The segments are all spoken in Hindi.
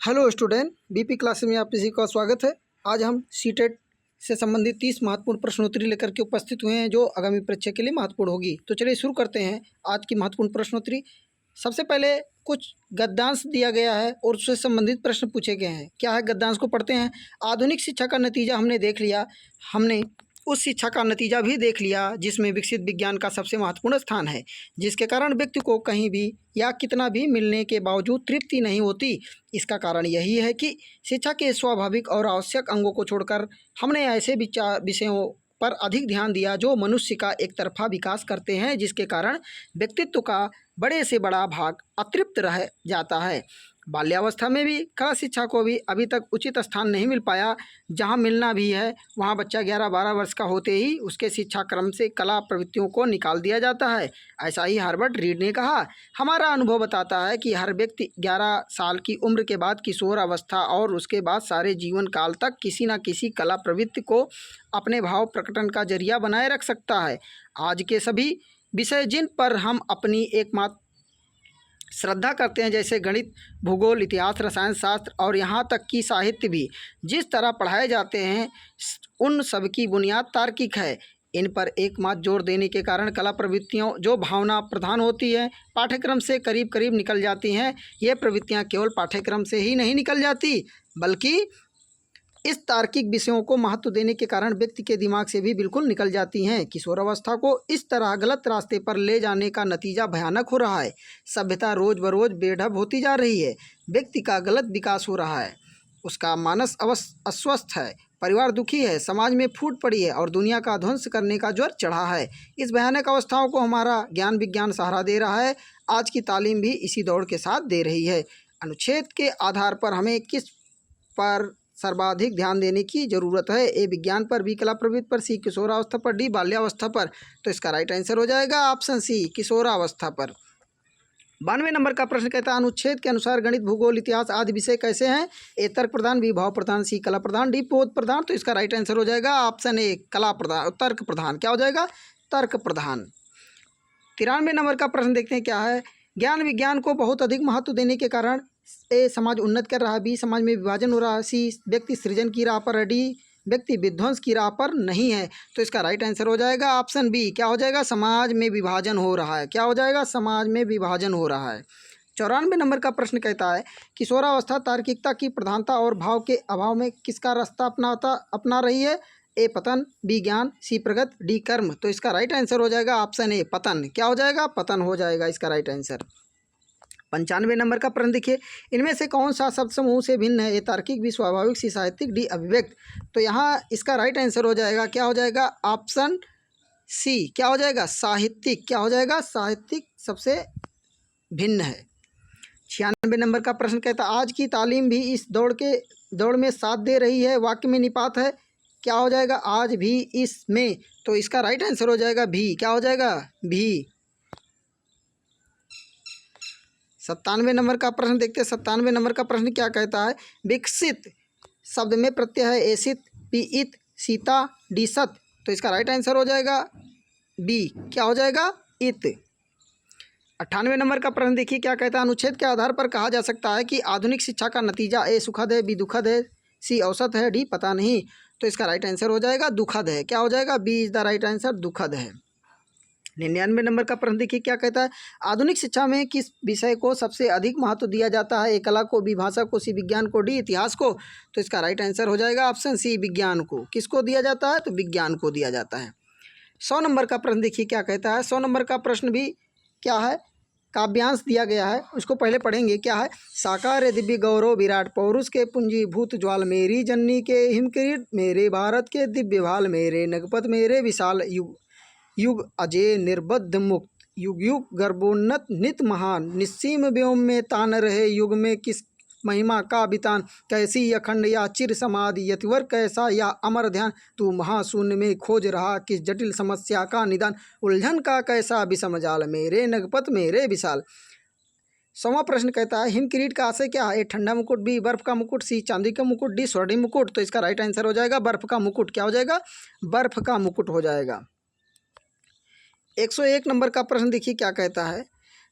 हेलो स्टूडेंट, बीपी क्लास में आप किसी का स्वागत है। आज हम सीटेट से संबंधित 30 महत्वपूर्ण प्रश्नोत्तरी लेकर के उपस्थित हुए हैं जो आगामी परीक्षा के लिए महत्वपूर्ण होगी। तो चलिए शुरू करते हैं आज की महत्वपूर्ण प्रश्नोत्तरी। सबसे पहले कुछ गद्यांश दिया गया है और उससे संबंधित प्रश्न पूछे गए हैं। क्या है गद्यांश को पढ़ते हैं। आधुनिक शिक्षा का नतीजा हमने देख लिया, हमने उस शिक्षा का नतीजा भी देख लिया जिसमें विकसित विज्ञान का सबसे महत्वपूर्ण स्थान है, जिसके कारण व्यक्ति को कहीं भी या कितना भी मिलने के बावजूद तृप्ति नहीं होती। इसका कारण यही है कि शिक्षा के स्वाभाविक और आवश्यक अंगों को छोड़कर हमने ऐसे विषयों पर अधिक ध्यान दिया जो मनुष्य का एक तरफा विकास करते हैं, जिसके कारण व्यक्तित्व का बड़े से बड़ा भाग अतृप्त रह जाता है। बाल्यावस्था में भी कला शिक्षा को भी अभी तक उचित स्थान नहीं मिल पाया। जहाँ मिलना भी है वहाँ बच्चा 11-12 वर्ष का होते ही उसके शिक्षा क्रम से कला प्रवृत्तियों को निकाल दिया जाता है। ऐसा ही हार्वर्ड रीड ने कहा। हमारा अनुभव बताता है कि हर व्यक्ति 11 साल की उम्र के बाद किशोर अवस्था और उसके बाद सारे जीवन काल तक किसी न किसी कला प्रवृत्ति को अपने भाव प्रकटन का जरिया बनाए रख सकता है। आज के सभी विषय जिन पर हम अपनी एकमात्र श्रद्धा करते हैं, जैसे गणित, भूगोल, इतिहास, रसायन शास्त्र और यहाँ तक कि साहित्य भी जिस तरह पढ़ाए जाते हैं, उन सब की बुनियाद तार्किक है। इन पर एकमात्र जोर देने के कारण कला प्रवृत्तियों जो भावना प्रधान होती है पाठ्यक्रम से करीब करीब निकल जाती हैं। ये प्रवृत्तियाँ केवल पाठ्यक्रम से ही नहीं निकल जाती, बल्कि इस तार्किक विषयों को महत्व देने के कारण व्यक्ति के दिमाग से भी बिल्कुल निकल जाती हैं। किशोरावस्था को इस तरह गलत रास्ते पर ले जाने का नतीजा भयानक हो रहा है। सभ्यता रोज बरोज बेढब होती जा रही है। व्यक्ति का गलत विकास हो रहा है, उसका मानस अस्वस्थ है, परिवार दुखी है, समाज में फूट पड़ी है और दुनिया का ध्वंस करने का ज्वर चढ़ा है। इस भयानक अवस्थाओं को हमारा ज्ञान विज्ञान सहारा दे रहा है। आज की तालीम भी इसी दौड़ के साथ दे रही है। अनुच्छेद के आधार पर हमें किस पर सर्वाधिक ध्यान देने की जरूरत है। ए विज्ञान पर, बी कला प्रवृत्ति पर, सी किशोरावस्था पर, डी बाल्यावस्था पर। तो इसका राइट आंसर हो जाएगा ऑप्शन सी किशोरावस्था पर। 92 नंबर का प्रश्न कहता है अनुच्छेद के अनुसार गणित, भूगोल, इतिहास आदि विषय कैसे हैं। ए तर्क प्रधान, बी भाव प्रधान, सी कला प्रधान, डी बोध प्रधान। तो इसका राइट आंसर हो जाएगा ऑप्शन ए कला प्रधान, तर्क प्रधान। क्या हो जाएगा? तर्क प्रधान। 93 नंबर का प्रश्न देखते हैं क्या है। ज्ञान विज्ञान को बहुत अधिक महत्व देने के कारण ए समाज उन्नत कर रहा है, बी समाज में विभाजन हो रहा है, सी व्यक्ति सृजन की राह पर है, डी व्यक्ति विध्वंस की राह पर नहीं है। तो इसका राइट आंसर हो जाएगा ऑप्शन बी। क्या हो जाएगा? समाज में विभाजन हो रहा है। क्या हो जाएगा? समाज में विभाजन हो रहा है। 94 नंबर का प्रश्न कहता है किशोरावस्था तार्किकता की प्रधानता और भाव के अभाव में किसका रास्ता अपना रही है। ए पतन, बी ज्ञान, सी प्रगत, डी कर्म। तो इसका राइट आंसर हो जाएगा ऑप्शन ए पतन। क्या हो जाएगा? पतन हो जाएगा इसका राइट आंसर। 95 नंबर का प्रश्न देखिए, इनमें से कौन सा शब्द समूह से भिन्न है। ए तार्किक, बी स्वाभाविक, सी साहित्यिक, डी अभिव्यक्त। तो यहाँ इसका राइट आंसर हो जाएगा, क्या हो जाएगा? Option C. क्या हो जाएगा? साहित्यिक। क्या हो जाएगा? साहित्यिक सबसे भिन्न है। 96 नंबर का प्रश्न कहता है आज की तालीम भी इस दौड़ में साथ दे रही है, वाक्य में निपात है। क्या हो जाएगा? आज भी इसमें। तो इसका राइट आंसर हो जाएगा भी। क्या हो जाएगा? भी। 97 नंबर का प्रश्न देखते हैं। 97 नंबर का प्रश्न क्या कहता है। विकसित शब्द में प्रत्यय है एसित, पी इत, सीता, डी सत। तो इसका राइट आंसर हो जाएगा बी। क्या हो जाएगा? इत। 98 नंबर का प्रश्न देखिए क्या कहता है। अनुच्छेद के आधार पर कहा जा सकता है कि आधुनिक शिक्षा का नतीजा ए सुखद है, बी दुखद है, सी औसत है, डी पता नहीं। तो इसका राइट आंसर हो जाएगा दुखद है। क्या हो जाएगा? B is the right answer, दुखद है। 99 नंबर का प्रश्न देखिए क्या कहता है। आधुनिक शिक्षा में किस विषय को सबसे अधिक महत्व दिया जाता है। ए कला को, बी भाषा को, सी विज्ञान को, डी इतिहास को। तो इसका राइट आंसर हो जाएगा ऑप्शन सी विज्ञान को। किसको दिया जाता है? तो विज्ञान को दिया जाता है। 100 नंबर का प्रश्न देखिए क्या कहता है। 100 नंबर का प्रश्न भी क्या है, काव्यांश दिया गया है, उसको पहले पढ़ेंगे। क्या है। साकार दिव्य गौरव विराट पौरुष के पुंजीभूत ज्वाल, मेरी जननी के हिमकिरीट, मेरे भारत के दिव्य भाल, मेरे नगपत मेरे विशाल, युग युग अजय निर्बद्ध मुक्त, युग युग गर्भोन्नत नित महान, निस्सीम व्योम में तान रहे, युग में किस महिमा का वितान, कैसी अखंड या चिर समाधि, यतिवर कैसा या अमर ध्यान, तू महाशून्य में खोज रहा किस जटिल समस्या का निदान, उलझन का कैसा विषम जाल, मेरे नगपत मेरे विशाल। 100वां प्रश्न कहता है हिम किरीट का आशय क्या है। ए ठंडा मुकुट, बी बर्फ का मुकुट, सी चांदी का मुकुट, डी स्वर्णिम मुकुट। तो इसका राइट आंसर हो जाएगा बर्फ का मुकुट। क्या हो जाएगा? बर्फ का मुकुट हो जाएगा। 101 नंबर का प्रश्न देखिए क्या कहता है।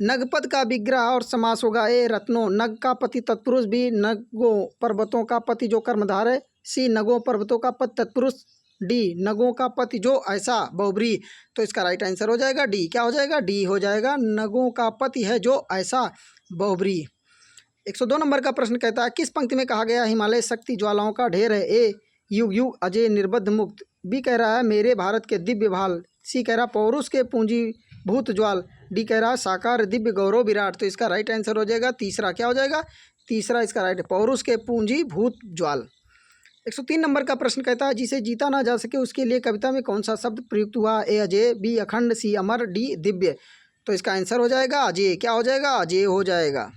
नगपद का विग्रह और समास होगा ए रत्नो, नग का पति तत्पुरुष, बी नगो पर्वतों का पति जो कर्मधार है, सी नगों पर्वतों का पति तत्पुरुष, डी नगों का पति जो ऐसा बहुब्री। तो इसका राइट आंसर हो जाएगा डी। क्या हो जाएगा? डी हो जाएगा, नगों का पति है जो ऐसा बहुब्री। 102 नंबर का प्रश्न कहता है किस पंक्ति में कहा गया हिमालय शक्ति ज्वालाओं का ढेर है? ए युग युग अजय निर्बद्ध मुक्त, बी कह रहा है मेरे भारत के दिव्य भाल, सी कह रहा पौरुष के पूंजी भूत ज्वाल, डी कह रहा साकार दिव्य गौरव विराट। तो इसका राइट आंसर हो जाएगा तीसरा। क्या हो जाएगा? तीसरा इसका राइट, पौरुष के पूंजी भूत ज्वाल। 103 नंबर का प्रश्न कहता है जिसे जीता ना जा सके उसके लिए कविता में कौन सा शब्द प्रयुक्त हुआ? ए अजय, बी अखंड, सी अमर, डी दिव्य। तो इसका आंसर हो जाएगा अजय। क्या हो जाएगा? अजय हो जाएगा।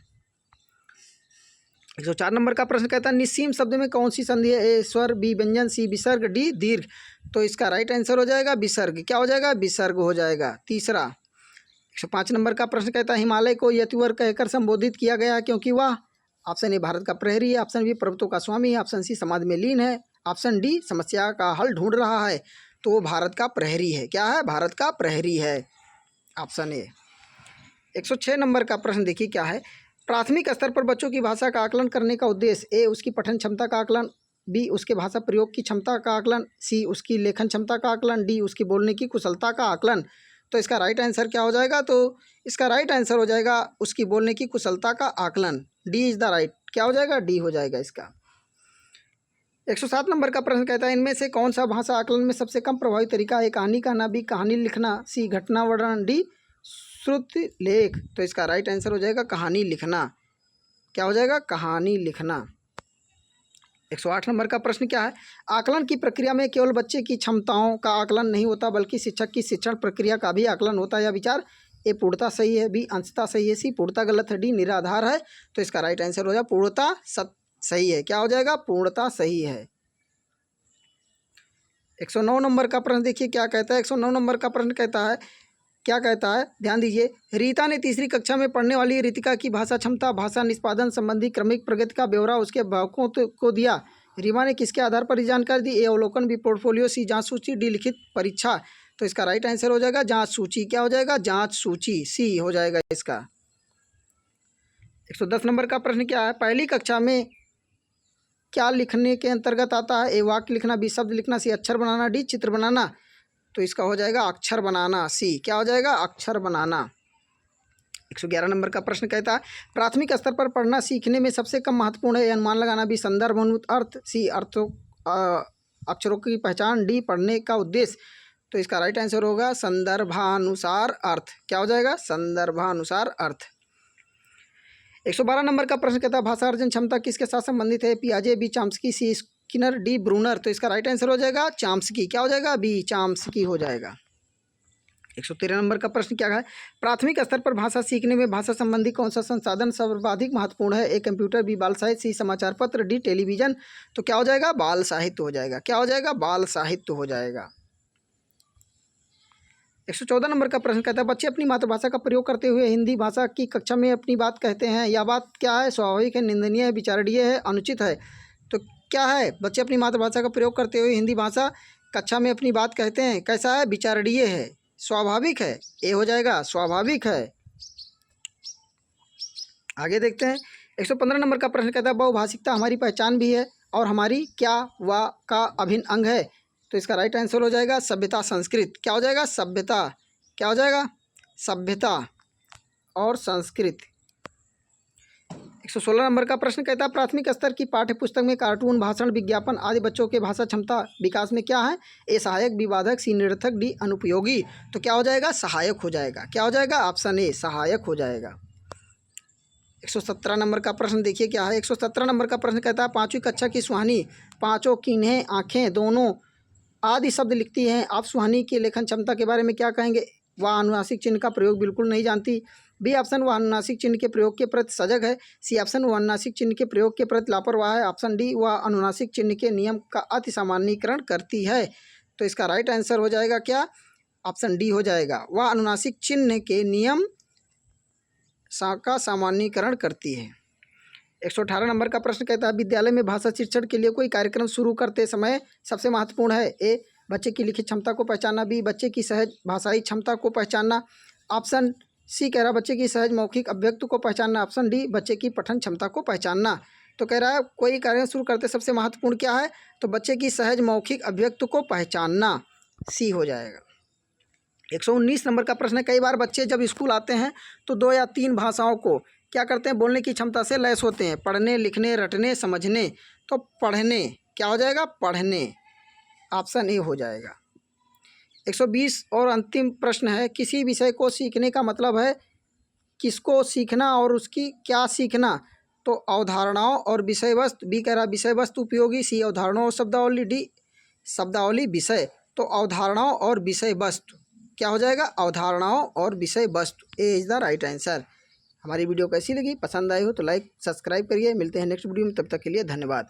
104 नंबर का प्रश्न कहता है निस्सीम शब्द में कौन सी संधि है? ए स्वर, बी व्यंजन, सी विसर्ग, डी दीर्घ। तो इसका राइट आंसर हो जाएगा विसर्ग। क्या हो जाएगा? विसर्ग हो जाएगा तीसरा। 105 नंबर का प्रश्न कहता है हिमालय को यतिवर कहकर संबोधित किया गया क्योंकि वह ऑप्शन ए भारत का प्रहरी है, ऑप्शन बी पर्वतों का स्वामी है, ऑप्शन सी समाधि में लीन है, ऑप्शन डी समस्या का हल ढूंढ रहा है। तो वो भारत का प्रहरी है। क्या है? भारत का प्रहरी है, ऑप्शन ए। 106 नंबर का प्रश्न देखिए क्या है। प्राथमिक स्तर पर बच्चों की भाषा का आकलन करने का उद्देश्य ए उसकी पठन क्षमता का आकलन, बी उसके भाषा प्रयोग की क्षमता का आकलन, सी उसकी लेखन क्षमता का आकलन, डी उसकी बोलने की कुशलता का आकलन। तो इसका राइट आंसर क्या हो जाएगा? तो इसका राइट आंसर हो जाएगा उसकी बोलने की कुशलता का आकलन। D is the right. क्या हो जाएगा? डी हो जाएगा इसका। 107 नंबर का प्रश्न कहता है इनमें से कौन सा भाषा आकलन में सबसे कम प्रभावी तरीका है? कहानी कहना, बी कहानी लिखना, सी घटना वर्णन, डी श्रुति लेख। तो इसका राइट आंसर हो जाएगा कहानी लिखना। क्या हो जाएगा? कहानी लिखना। 108 नंबर का प्रश्न क्या है? आकलन की प्रक्रिया में केवल बच्चे की क्षमताओं का आकलन नहीं होता बल्कि शिक्षक की शिक्षण प्रक्रिया का भी आकलन होता है। यह विचार ए पूर्णता सही है, बी अंशतः सही है, सी पूर्णता गलत है, डी निराधार है। तो इसका राइट आंसर हो जाएगा पूर्णता सही है। क्या हो जाएगा? पूर्णता सही है। 109 नंबर का प्रश्न देखिए क्या कहता है। 109 नंबर का प्रश्न कहता है क्या कहता है? ध्यान दीजिए। रीता ने तीसरी कक्षा में पढ़ने वाली रितिका की भाषा क्षमता, भाषा निष्पादन संबंधी क्रमिक प्रगति का ब्यौरा उसके अभिभावकों को दिया। रीमा ने किसके आधार पर जानकारी दी? ए अवलोकन, बी पोर्टफोलियो, सी जांच सूची, डी लिखित परीक्षा। तो इसका राइट आंसर हो जाएगा जांच सूची। क्या हो जाएगा? जांच सूची, सी हो जाएगा इसका। 110 नंबर का प्रश्न क्या है? पहली कक्षा में क्या लिखने के अंतर्गत आता है? ए वाक्य लिखना, बी शब्द लिखना, सी अक्षर बनाना, डी चित्र बनाना। तो इसका हो जाएगा अक्षर बनाना, सी। क्या हो जाएगा? अक्षर बनाना। 111 नंबर का प्रश्न कहता है प्राथमिक स्तर पर पढ़ना सीखने में सबसे कम महत्वपूर्ण है? अनुमान लगाना, बी संदर्भ अर्थ, सी अर्थों अक्षरों की पहचान, डी पढ़ने का उद्देश्य। तो इसका राइट आंसर होगा संदर्भानुसार अर्थ। क्या हो जाएगा? संदर्भानुसार अर्थ। 112 नंबर का प्रश्न कहता है भाषा अर्जन क्षमता किसके साथ संबंधित है? पियाजे, बी चाम्स्की, सी स्किनर, डी ब्रूनर। तो इसका राइट आंसर हो जाएगा चाम्स्की। क्या हो जाएगा? बी चाम्स्की हो जाएगा। 113 नंबर का प्रश्न क्या है? प्राथमिक स्तर पर भाषा सीखने में भाषा संबंधी कौन सा संसाधन सर्वाधिक महत्वपूर्ण है? ए कंप्यूटर, बी बाल साहित्य, सी समाचार पत्र, डी टेलीविजन। तो क्या हो जाएगा? बाल साहित्य हो जाएगा। क्या हो जाएगा? बाल साहित्य हो जाएगा। 114 नंबर का प्रश्न कहता है बच्चे अपनी मातृभाषा का प्रयोग करते हुए हिंदी भाषा की कक्षा में अपनी बात कहते हैं। यह बात क्या है? स्वाभाविक है, निंदनीय है, विचारणीय है, अनुचित है। तो क्या है? बच्चे अपनी मातृभाषा का प्रयोग करते हुए हिंदी भाषा कक्षा में अपनी बात कहते हैं। कैसा है? विचारणीय है, स्वाभाविक है। ए हो जाएगा स्वाभाविक है। आगे देखते हैं। 115 नंबर का प्रश्न कहता है बहुभाषिकता हमारी पहचान भी है और हमारी क्या व का अभिन्न अंग है। तो इसका राइट आंसर हो जाएगा सभ्यता संस्कृत। क्या हो जाएगा? सभ्यता। क्या हो जाएगा? सभ्यता और संस्कृत। 116 नंबर का प्रश्न कहता है प्राथमिक स्तर की पाठ्य पुस्तक में कार्टून, भाषण, विज्ञापन आदि बच्चों के भाषा क्षमता विकास में क्या है? ए सहायक, बी बाधक, सी निरर्थक, डी अनुपयोगी। तो क्या हो जाएगा? सहायक हो जाएगा। क्या हो जाएगा? ऑप्शन ए सहायक हो जाएगा। 117 नंबर का प्रश्न देखिए क्या है। 117 नंबर का प्रश्न कहता है पाँचवीं कक्षा की सुहानी पाँचों किन्हें आँखें दोनों आदि शब्द लिखती हैं। आप सुहानी की लेखन क्षमता के बारे में क्या कहेंगे? वह अनुनासिक चिन्ह का प्रयोग बिल्कुल नहीं जानती। बी ऑप्शन वह अनुनासिक चिन्ह के प्रयोग के प्रति सजग है। सी ऑप्शन वह अनुनासिक चिन्ह के प्रयोग के प्रति लापरवाह है। ऑप्शन डी वह अनुनासिक चिन्ह के नियम का अति सामान्यीकरण करती है। तो इसका राइट आंसर हो जाएगा क्या? ऑप्शन डी हो जाएगा। वह अनुनासिक चिन्ह के नियम का सामान्यीकरण करती है। 118 नंबर का प्रश्न कहता है विद्यालय में भाषा शिक्षण के लिए कोई कार्यक्रम शुरू करते समय सबसे महत्वपूर्ण है? ए बच्चे की लिखित क्षमता को पहचानना, बी बच्चे की सहज भाषाई क्षमता को पहचानना, ऑप्शन सी कह रहा है बच्चे की सहज मौखिक अभिव्यक्ति को पहचानना। ऑप्शन डी बच्चे की पठन क्षमता को पहचानना। तो कह रहा है कोई कार्य शुरू करते सबसे महत्वपूर्ण क्या है, तो बच्चे की सहज मौखिक अभिव्यक्ति को पहचानना, सी हो जाएगा। 119 नंबर का प्रश्न है, कई बार बच्चे जब स्कूल आते हैं तो 2 या 3 भाषाओं को क्या करते हैं, बोलने की क्षमता से लैस होते हैं, पढ़ने, लिखने, रटने, समझने। तो पढ़ने क्या हो जाएगा, पढ़ने, ऑप्शन ए हो जाएगा। 120 और अंतिम प्रश्न है, किसी विषय को सीखने का मतलब है किसको सीखना और उसकी क्या सीखना। तो अवधारणाओं और विषय वस्तु, बी कह रहा विषय वस्तु उपयोगी, सी अवधारणाओं और शब्दावली, डी शब्दावली विषय। तो अवधारणाओं और विषय वस्तु क्या हो जाएगा, अवधारणाओं और विषय वस्तु, A is the right answer. हमारी वीडियो कैसी लगी, पसंद आई हो तो लाइक सब्सक्राइब करिए। मिलते हैं नेक्स्ट वीडियो में, तब तक के लिए धन्यवाद।